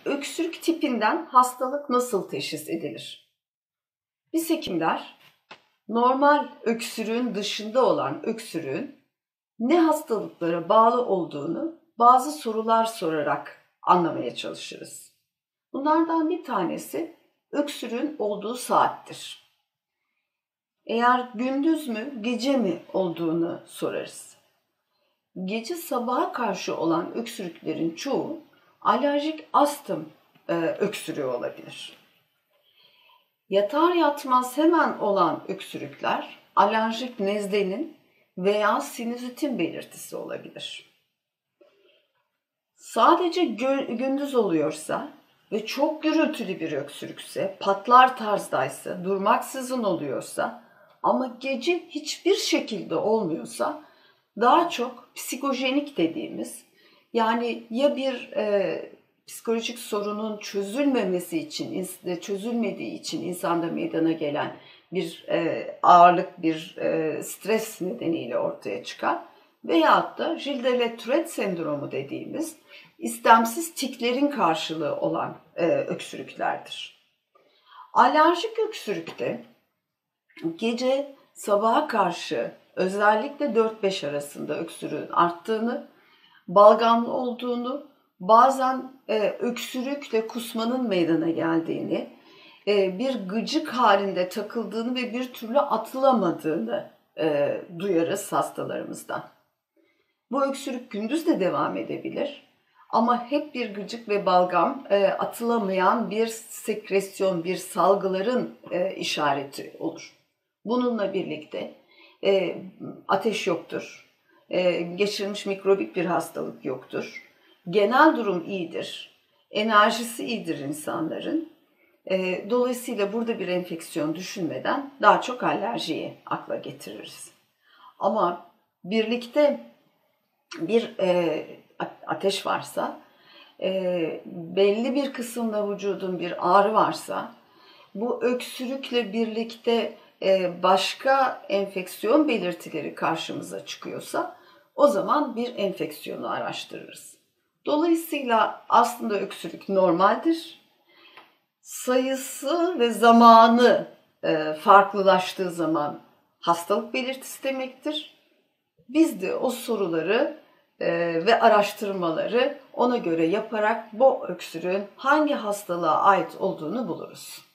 Öksürük tipinden hastalık nasıl teşhis edilir? Biz hekimler normal öksürüğün dışında olan öksürüğün ne hastalıklara bağlı olduğunu bazı sorular sorarak anlamaya çalışırız. Bunlardan bir tanesi öksürüğün olduğu saattir. Eğer gündüz mü, gece mi olduğunu sorarız. Gece sabaha karşı olan öksürüklerin çoğu alerjik astım öksürüğü olabilir. Yatar yatmaz hemen olan öksürükler alerjik nezlenin veya sinüzitin belirtisi olabilir. Sadece gündüz oluyorsa ve çok gürültülü bir öksürükse, patlar tarzdaysa, durmaksızın oluyorsa ama gece hiçbir şekilde olmuyorsa daha çok psikojenik dediğimiz, yani ya bir psikolojik sorunun çözülmediği için insanda meydana gelen bir ağırlık, bir stres nedeniyle ortaya çıkan veyahut da Gilles-de-la-Tourette sendromu dediğimiz istemsiz tiklerin karşılığı olan öksürüklerdir. Alerjik öksürükte gece sabaha karşı özellikle 4-5 arasında öksürüğün arttığını, balgamlı olduğunu, bazen öksürükle kusmanın meydana geldiğini, bir gıcık halinde takıldığını ve bir türlü atılamadığını duyarız hastalarımızdan. Bu öksürük gündüz de devam edebilir ama hep bir gıcık ve balgam, atılamayan bir sekresyon, bir salgıların işareti olur. Bununla birlikte ateş yoktur, geçirilmiş mikrobik bir hastalık yoktur, genel durum iyidir, enerjisi iyidir insanların. Dolayısıyla burada bir enfeksiyon düşünmeden daha çok alerjiyi akla getiririz. Ama birlikte bir ateş varsa, belli bir kısımda vücudun bir ağrı varsa, bu öksürükle birlikte başka enfeksiyon belirtileri karşımıza çıkıyorsa o zaman bir enfeksiyonu araştırırız. Dolayısıyla aslında öksürük normaldir. Sayısı ve zamanı farklılaştığı zaman hastalık belirtisi demektir. Biz de o soruları ve araştırmaları ona göre yaparak bu öksürüğün hangi hastalığa ait olduğunu buluruz.